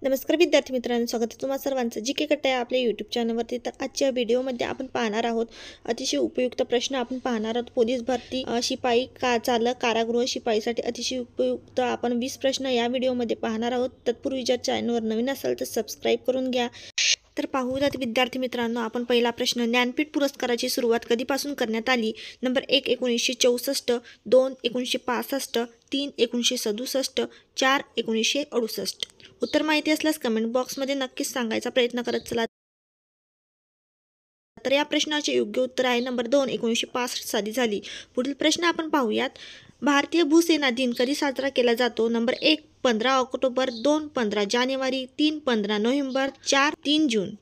नमस्कार विद्यार्थी मित्रांनो, स्वागत आहे तुम्हा सर्वांचं जीके कट्टा या आपल्या यूट्यूब चॅनलवरती। तर आजच्या व्हिडिओमध्ये आपण पाहणार आहोत अतिशय उपयुक्त प्रश्न आपण पाहणार आहोत। पोलीस भरती, शिपाई, चालक, कारागृह शिपाईसाठी अतिशय उपयुक्त आपण 20 प्रश्न या व्हिडिओमध्ये पाहणार आहोत। तत्पूर्वी जर चॅनलवर नवीन असाल तर सबस्क्राईब करून घ्या। तर पाहूयात विद्यार्थी मित्रांनो, आपण पहिला प्रश्न, ज्ञानपीठ पुरस्काराची सुरुवात कधीपासून करण्यात आली? नंबर 1 1964, 2 1965, 3 1967, 4 1968। उत्तर माहिती असल्यास कमेंट बॉक्समध्ये नक्कीच सांगायचा प्रयत्न करत चला। तर या प्रश्नाचे योग्य उत्तर आहे नंबर 2 1965 साली झाली। पुढील प्रश्न आपण पाहूयात, भारतीय भूसेना दिन कधी साजरा केला जातो? नंबर 1 15 ऑक्टोबर, 2 15 जानेवारी, 3 15 नोव्हेंबर, 4 3 जून।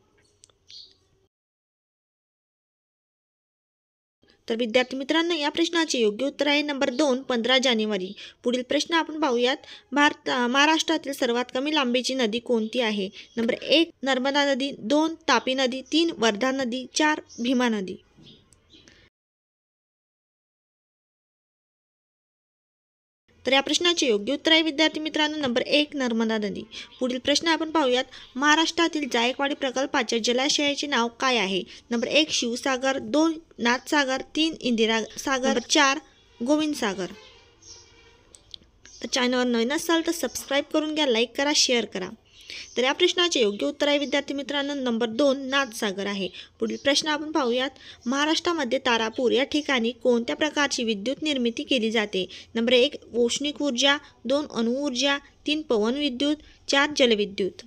तर विद्यार्थी मित्रांनो, या प्रश्नाचे योग्य उत्तर आहे नंबर 2 15 जानेवारी। पुढील प्रश्न आपण पाहूयात, महाराष्ट्रातील सर्वात कमी लांबीची नदी कोणती आहे? नंबर 1 नर्मदा नदी, 2 तापी नदी, 3 वर्धा नदी, 4 भीमा नदी। तर या प्रश्नाचे योग्य उत्तर आहे विद्यार्थी मित्रांनो नंबर 1 नर्मदा नदी। पुढील प्रश्न आपण पाहूयात, महाराष्ट्रातील जायकवाडी प्रकल्पाच्या जलाशयाचे नाव काय आहे? नंबर 1 शिवसागर, 2 नाथसागर, 3 इंदिरा सागर, 4 गोविंद सागर। तर चॅनलवर नवीन असाल तर सबस्क्राईब करून घ्या, लाईक करा, शेअर करा। तर या प्रश्नाचे योग्य उत्तर आहे विद्यार्थी मित्रांनो नंबर 2 नाथसागर आहे। पुढील प्रश्न आपण पाहूयात, महाराष्ट्रामध्ये तारापूर या ठिकाणी कोणत्या प्रकारची विद्युत निर्मिती केली जाते? नंबर 1 औष्णिक ऊर्जा, 2 अणुऊर्जा, 3 पवन विद्युत, 4 जलविद्युत।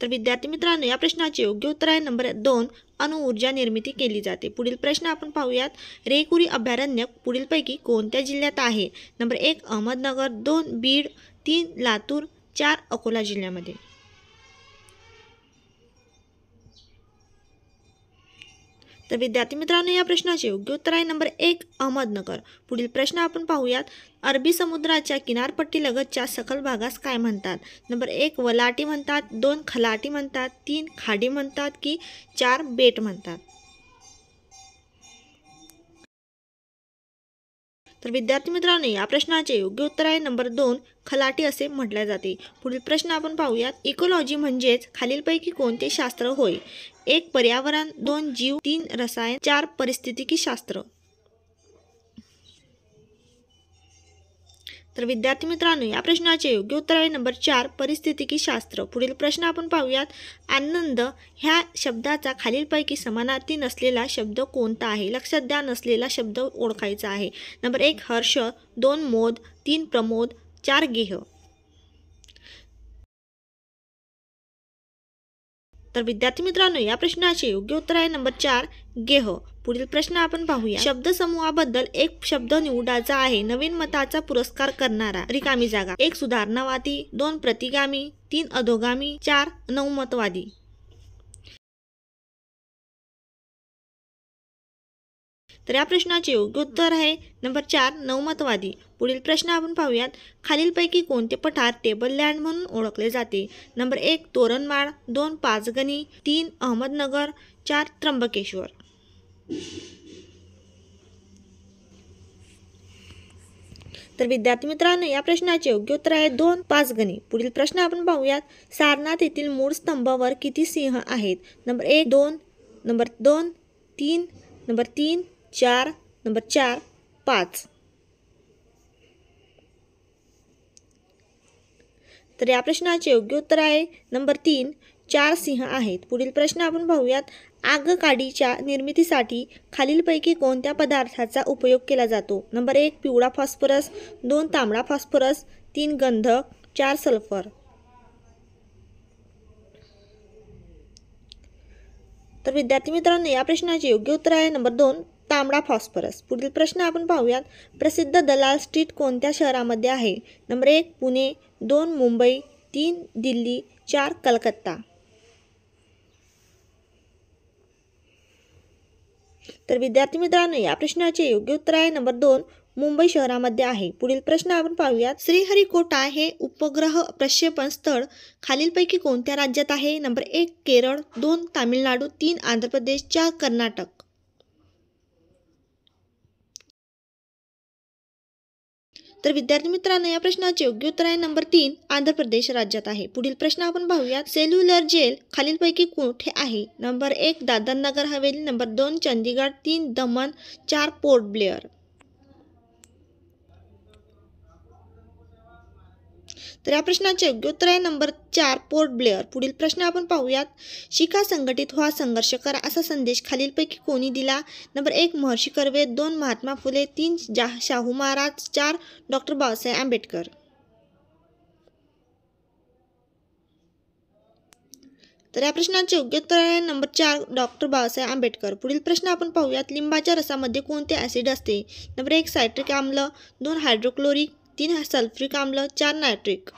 तर विद्यार्थी मित्रांनो, या प्रश्नाचे योग्य उत्तर आहे नंबर 2 अणुऊर्जा निर्मिती केली जाते। पुढील प्रश्न आपण पाहूयात, रेकुरी अभयारण्य पुढीलपैकी कोणत्या जिल्ह्यात आहे? नंबर 1 अहमदनगर, 2 बीड, 3 लातूर, 4 अकोला जिल्ह्यामध्ये। तर विद्यार्थी मित्रांनो, या प्रश्नाचे योग्य उत्तर आहे नंबर 1 अहमदनगर। पुढील प्रश्न आपण पाहूयात, अरबी समुद्राच्या किनारपट्टीलगतच्या सखल भागास काय म्हणतात? नंबर 1 वलाटी म्हणतात, 2 खलाटी म्हणतात, 3 खाडी म्हणतात की 4 बेट म्हणतात। तर विद्यार्थी मित्रांनो, या प्रश्नाचे योग्य उत्तर आहे नंबर 2 खलाटी असे म्हटले जाते। पुढील प्रश्न आपण पाहूयात, इकोलॉजी म्हणजेच खालीलपैकी कोणते शास्त्र होय? 1 पर्यावरण, 2 जीव, 3 रसायन, 4 परिस्थितिकी शास्त्र। तर विद्यार्थी मित्रांनो, या प्रश्नाचे योग्य उत्तर आहे नंबर 4 परिस्थितिकी शास्त्र। पुढील प्रश्न आपण पाहूयात, आनंद ह्या शब्दाचा खालीलपैकी समानार्थी नसलेला शब्द कोणता आहे? लक्षात द्या, नसलेला शब्द ओळखायचा आहे। नंबर 1 हर्ष, 2 मोद, 3 प्रमोद, 4 गेह। तर विद्यार्थी मित्रांनो, या प्रश्नाचे योग्य उत्तर आहे नंबर 4 गेह। पुढील प्रश्न आपण पाहूया, शब्दसमूहाबद्दल एक शब्द निवडायचा आहे। नवीन मताचा पुरस्कार करणारा रिकामी जागा। 1 सुधारणावादी, 2 प्रतिगामी, 3 अधोगामी, 4 नवमतवादी। तर या प्रश्नाचे योग्य उत्तर आहे नंबर 4 नवमतवादी। पुढील प्रश्न आपण पाहूयात, खालीलपैकी कोणते पठार टेबल लँड म्हणून ओळखले जाते? नंबर 1 तोरणमाळ, 2 पाचगणी, 3 अहमदनगर, 4 त्र्यंबकेश्वर। तर विद्यार्थी मित्रांनो, या प्रश्नाचे योग्य उत्तर आहे 2 पाचगणी। पुढील प्रश्न आपण पाहूयात, सारनाथ येथील मूळ स्तंभावर किती सिंह आहेत? Number 1 2, number 2 3, number 3 4, number 4 5। तर या प्रश्नाचे योग्य उत्तर आहे नंबर 3 4 सिंह आहेत। पुढील प्रश्न आपण पाहूयात, आगकाडीच्या निर्मितीसाठी खालीलपैकी कोणत्या पदार्थाचा उपयोग केला जातो? नंबर 1 पिवळा फॉस्फरस, 2 तांबडा फॉस्फरस, 3 गंधक, 4 सल्फर। तर विद्यार्थी मित्रांनो, या प्रश्नाचे योग्य उत्तर आहे नंबर 2 तांबडा फॉस्फरस। पुढील प्रश्न आपण पाहूयात, प्रसिद्ध दलाल स्ट्रीट कोणत्या शहरामध्ये आहे? नंबर 1 पुणे, 2 मुंबई, 3 दिल्ली, 4 कलकत्ता। तर विद्यार्थी मित्रांनो, या प्रश्नाचे योग्य उत्तर आहे नंबर 2 मुंबई शहरामध्ये आहे। पुढील प्रश्न आपण पाहूयात, श्रीहरिकोटा हे उपग्रह प्रक्षेपण स्थळ खालीलपैकी कोणत्या राज्यात आहे? नंबर 1 केरळ, 2 तामिळनाडू, 3 आंध्र प्रदेश, 4 कर्नाटक। तर विद्यार्थी मित्रांनो, या प्रश्नाचे योग्य उत्तर आहे नंबर 3, आंध्र प्रदेश राज्यात आहे. पुढील प्रश्न आपण पाहूयात. सेल्युलर जेल खालीलपैकी कुठे आहे? नंबर 1 दादर नगर हवेली, नंबर 2 चंदीगड, 3 दमन, 4 पोर्ट ब्लेअर. तर या प्रश्नाचे योग्य उत्तर आहे नंबर 4 पोर्ट ब्लेअर. पुढील प्रश्न आपण पाहूयात. शिका, संघटित व्हा, संघर्ष करा असा संदेश खालीलपैकी कोणी दिला? Number 1 Maharshi Karve, 2 Mahatma Phule, 3 Shahu Maharaj, 4 doctor Babasaheb Ambedkar. तर या प्रश्नाचे योग्य उत्तर आहे नंबर 4 डॉक्टर बाबासाहेब आंबेडकर. पुढील प्रश्न आपण पाहूयात. लिंबाच्या रसामध्ये कोणते ॲसिड असते? नंबर 1 सायट्रिक आम्ल, 2 हायड्रोक्लोरिक, 3 सल्फ्युरिक आम्ल, 4 नायट्रिक.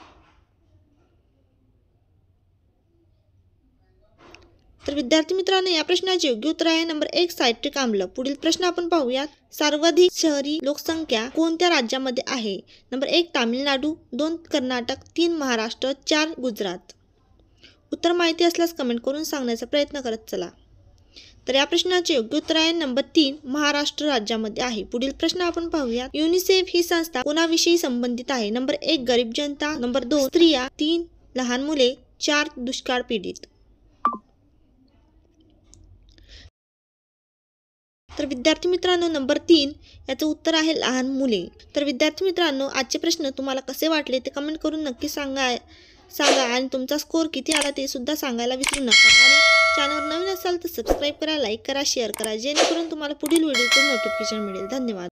तर विद्यार्थी मित्रांनो, या प्रश्नाचे योग्य उत्तर आहे नंबर 1 सायट्रिक आम्ल. पुढील प्रश्न आपण पाहूयात. सर्वाधिक शहरी लोकसंख्या कोणत्या राज्यामध्ये आहे? नंबर 1 तामिळनाडू, 2 कर्नाटक, 3 महाराष्ट्र, 4 गुजरात. उत्तर माहिती असल्यास कमेंट करून सांगण्याचा प्रयत्न करत चला. तर या प्रश्नाचे योग्य उत्तर आहे नंबर 3 महाराष्ट्र राज्यामध्ये आहे. पुढील प्रश्न आपण पाहूया. युनिसेफ ही संस्था कोणाविषयी संबंधित आहे? नंबर 1 गरीब जनता, नंबर 2 स्त्रिया, 3 लहान मुले, 4 दुष्काळ पीडित. तर विद्यार्थी मित्रांनो, नंबर 3 याचं उत्तर आहे लहान मुले. तर विद्यार्थी मित्रांनो, आजचे प्रश्न तुम्हाला कसे वाटले ते कमेंट करून नक्की सांगा आणि तुमचा स्कोर किती आला ते सुद्धा सांगायला विसरू नका. आणि चॅनलवर नवीन असाल तर सबस्क्राईब करा, लाईक करा, शेअर करा, जेणेकरून तुम्हाला पुढील व्हिडिओचं नोटिफिकेशन मिळेल. धन्यवाद.